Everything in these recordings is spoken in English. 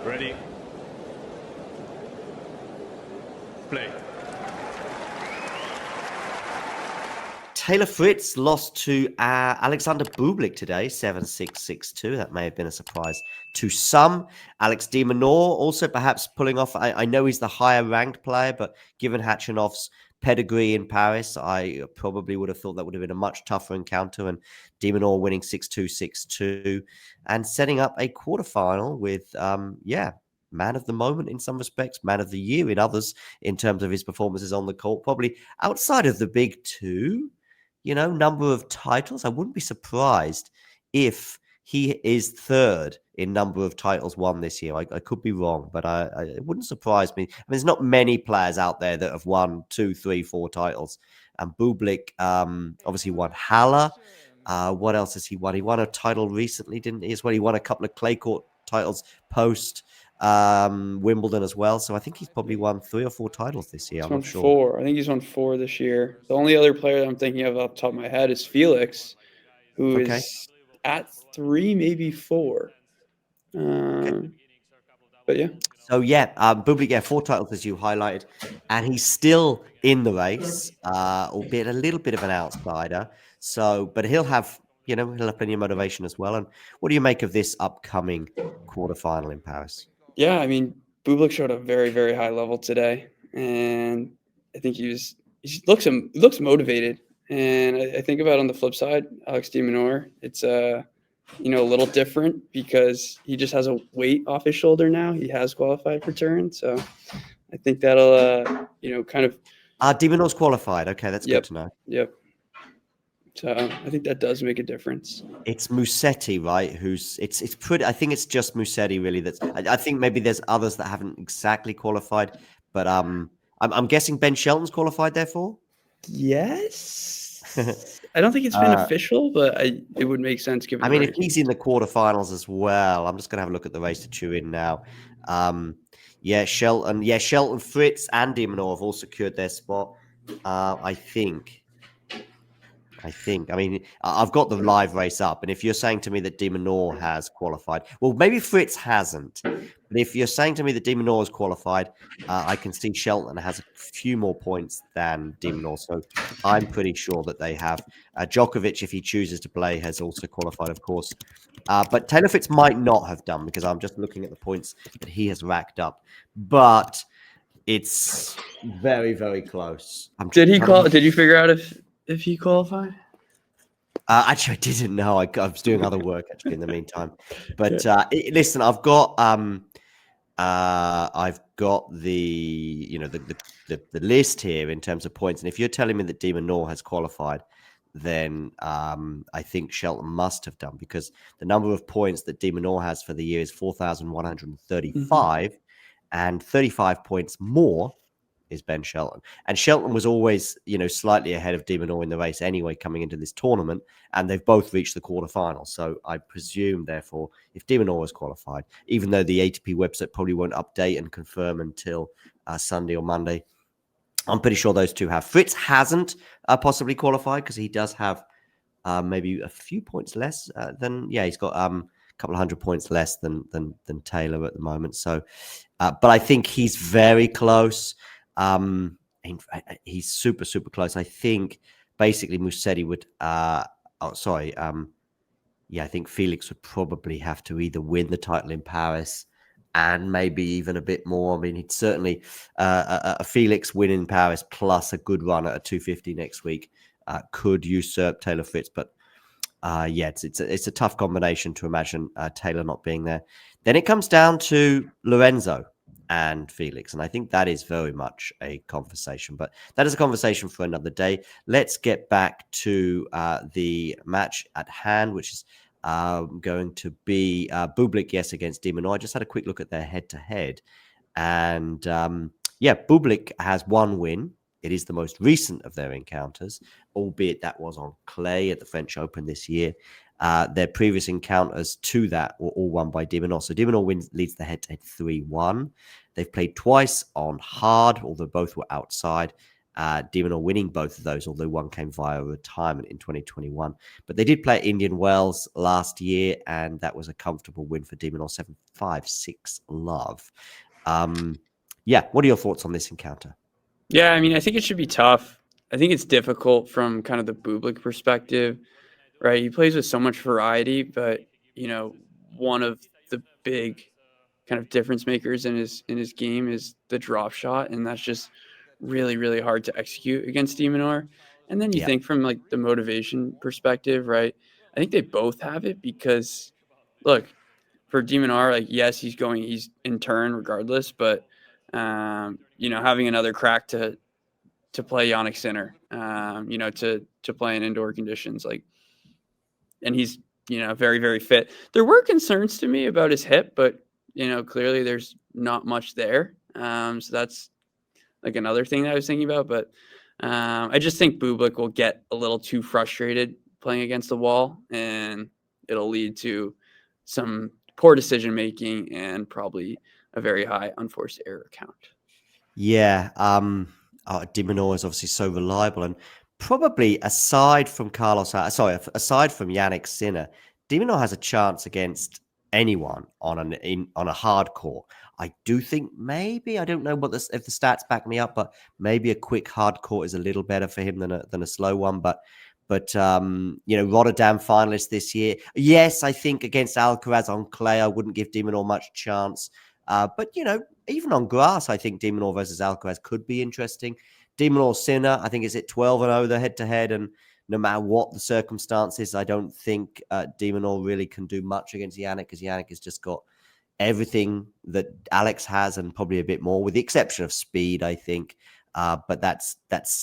Ready. Play. Taylor Fritz lost to Alexander Bublik today, 7-6, 6-2. That may have been a surprise to some. Alex de Minaur also perhaps pulling off. I know he's the higher ranked player, but given Hachanov's pedigree in Paris, I probably would have thought that would have been a much tougher encounter. And de Minaur winning 6-2, 6-2 and setting up a quarterfinal with, man of the moment in some respects, man of the year in others in terms of his performances on the court. Probably outside of the big two, number of titles. I wouldn't be surprised if he is third in number of titles won this year. I could be wrong, but it wouldn't surprise me. I mean, there's not many players out there that have won 2, 3, 4 titles. And Bublik obviously won Halle. What else has he won? He won a title recently, didn't he? As well, he won a couple of clay court titles post Wimbledon as well. So I think he's probably won 3 or 4 titles this year. I'm not sure. 4. I think he's won 4 this year. The only other player I'm thinking of off the top of my head is Felix, who is at 3, maybe 4. But yeah. So Bublik, 4 titles as you highlighted, and he's still in the race, albeit a little bit of an outsider. So, but he'll have plenty of motivation as well. And what do you make of this upcoming quarterfinal in Paris? Yeah, I mean, Bublik showed a very, very high level today, and I think he looks motivated. And I think about on the flip side, Alex de Minaur, it's a little different because he just has a weight off his shoulder now. He has qualified for turn, so I think that'll kind of. de Minaur's qualified. Okay, that's good to know. Yep. So I think that does make a difference. It's Musetti, right? It's pretty. I think it's just Musetti really. I think maybe there's others that haven't exactly qualified, but I'm guessing Ben Shelton's qualified. Therefore, yes. I don't think it's been official, but it would make sense given. I mean, if he's in the quarterfinals as well, I'm just gonna have a look at the race to tune in now. Shelton, Fritz, and de Minaur have all secured their spot. I think. I mean, I've got the live race up, and if you're saying to me that de Minaur has qualified, well, maybe Fritz hasn't. But if you're saying to me that de Minaur has qualified, I can see Shelton has a few more points than de Minaur, so I'm pretty sure that they have. Djokovic, if he chooses to play, has also qualified, of course. But Taylor Fritz might not have done because I'm just looking at the points that he has racked up. But it's very, very close. Did you figure out if he qualified? Actually, I didn't know. I was doing other work actually in the meantime. But listen, I've got the the list here in terms of points, and if you're telling me that de Minaur has qualified, then I think Shelton must have done because the number of points that de Minaur has for the year is 4,135, and 35 points more is Ben Shelton. And Shelton was always, slightly ahead of de Minaur in the race anyway coming into this tournament, and they've both reached the quarterfinals. So I presume, therefore, if de Minaur was qualified, even though the ATP website probably won't update and confirm until Sunday or Monday, I'm pretty sure those two have. Fritz hasn't possibly qualified because he does have maybe a few points less he's got a couple of 100 points less than Taylor at the moment. So, but I think he's very close. He's super, super close. I think basically Musetti would. I think Felix would probably have to either win the title in Paris and maybe even a bit more. I mean, he'd certainly a Felix win in Paris plus a good run at a 250 next week could usurp Taylor Fritz. But it's a tough combination to imagine Taylor not being there. Then it comes down to Lorenzo and Felix. And I think that is very much a conversation, but that is a conversation for another day. Let's get back to the match at hand, which is going to be Bublik, against de Minaur. I just had a quick look at their head-to-head. And Bublik has 1 win. It is the most recent of their encounters, albeit that was on clay at the French Open this year. Their previous encounters to that were all won by de Minaur. So de Minaur leads the head-to-head 3-1. They've played twice on hard, although both were outside. de Minaur winning both of those, although one came via retirement in 2021. But they did play at Indian Wells last year, and that was a comfortable win for de Minaur, 7-5-6 love. Yeah, what are your thoughts on this encounter? Yeah, I mean, I think it should be tough. I think it's difficult from kind of the Bublik perspective, right? He plays with so much variety, but one of the big kind of difference makers in his game is the drop shot, and that's just really, really hard to execute against de Minaur. And then you think from like the motivation perspective, right? I think they both have it because look, for de Minaur, like yes, he's in turn regardless, but having another crack to play Yannick Sinner, to play in indoor conditions, like, and he's very, very fit. There were concerns to me about his hip, but clearly there's not much there. So that's like another thing that I was thinking about. But I just think Bublik will get a little too frustrated playing against the wall, and it'll lead to some poor decision making and probably a very high unforced error count. Yeah, de Minaur is obviously so reliable, and probably aside from aside from Yannick Sinner, de Minaur has a chance against anyone on a hard court. I do think maybe, I don't know if the stats back me up, but maybe a quick hard court is a little better for him than a slow one. But Rotterdam finalist this year. Yes, I think against Alcaraz on clay, I wouldn't give de Minaur much chance. But even on grass, I think de Minaur versus Alcaraz could be interesting. De Minaur Sinner, I think, is at 12-0 the head-to-head, and no matter what the circumstances, I don't think de Minaur really can do much against Yannick, because Yannick has just got everything that Alex has and probably a bit more, with the exception of speed, I think. But that's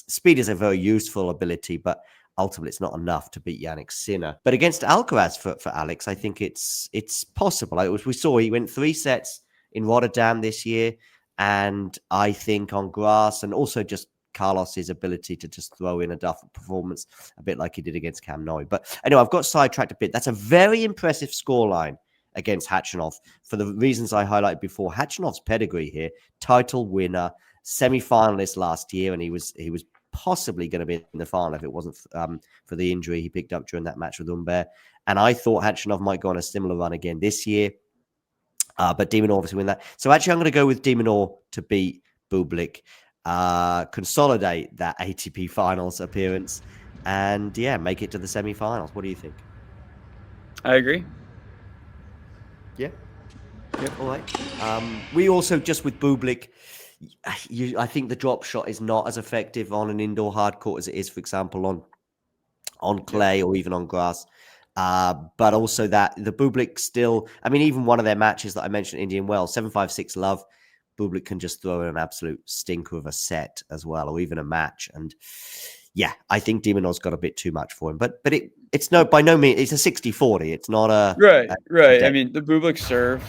speed is a very useful ability, but ultimately it's not enough to beat Yannick Sinner. But against Alcaraz for Alex, I think it's possible. We saw he went 3 sets in Rotterdam this year, and I think on grass, and also just Carlos's ability to just throw in a duff performance, a bit like he did against Cam Noy. But anyway, I've got sidetracked a bit. That's a very impressive scoreline against Khachanov for the reasons I highlighted before. Khachanov's pedigree here: title winner, semi-finalist last year, and he was possibly going to be in the final if it wasn't for the injury he picked up during that match with Humbert. And I thought Khachanov might go on a similar run again this year. But de Minaur obviously win that. So actually, I'm going to go with de Minaur to beat Bublik, consolidate that ATP Finals appearance, and make it to the semi-finals. What do you think? I agree. Yeah. Yep. All right. We also, just with Bublik, I think the drop shot is not as effective on an indoor hard court as it is, for example, on clay or even on grass. But also that the Bublik still, I mean, even one of their matches that I mentioned, Indian Wells, 7-5-6 love, Bublik can just throw in an absolute stinker of a set as well, or even a match. And I think de Minaur's got a bit too much for him. But it's by no means, it's a 60-40. It's not a... Right. I mean, the Bublik serve,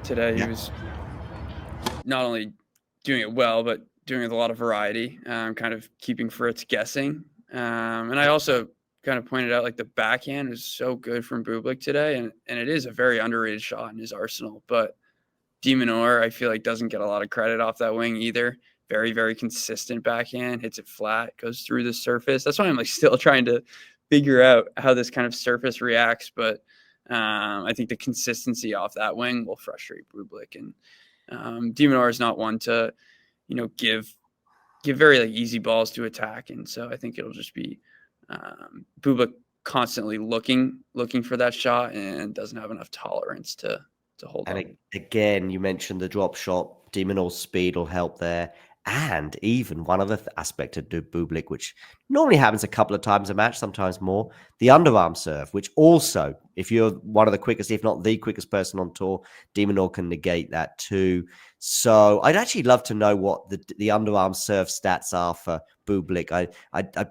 today he was not only doing it well, but doing it with a lot of variety, kind of keeping Fritz guessing. And I also kind of pointed out, like, the backhand is so good from Bublik today, and it is a very underrated shot in his arsenal. But de Minaur, I feel like, doesn't get a lot of credit off that wing either. Very, very consistent backhand, hits it flat, goes through the surface. That's why I'm still trying to figure out how this kind of surface reacts. But I think the consistency off that wing will frustrate Bublik, and de Minaur is not one to, give very easy balls to attack, and so I think it'll just be Bublik constantly looking for that shot and doesn't have enough tolerance to hold on. And again, you mentioned the drop shot. De Minaur's speed will help there. And even one other aspect of Bublik, which normally happens a couple of times a match, sometimes more, the underarm serve, which also, if you're one of the quickest, if not the quickest person on tour, de Minaur can negate that too. So I'd actually love to know what the underarm serve stats are for Bublik.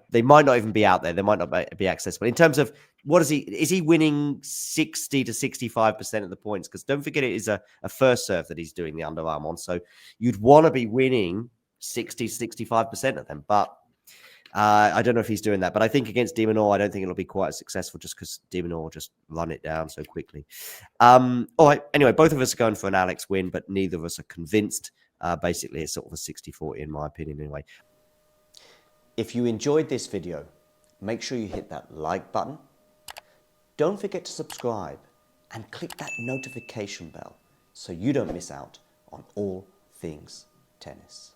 They might not even be out there. They might not be accessible. In terms of what is he winning 60 to 65% of the points? Because don't forget, it is a first serve that he's doing the underarm on. So you'd want to be winning 60, 65% of them. But I don't know if he's doing that. But I think against de Minaur, I don't think it'll be quite as successful, just because de Minaur will just run it down so quickly. All right. Anyway, both of us are going for an Alex win, but neither of us are convinced. Basically, it's sort of a 60-40 in my opinion anyway. If you enjoyed this video, make sure you hit that like button. Don't forget to subscribe and click that notification bell so you don't miss out on all things tennis.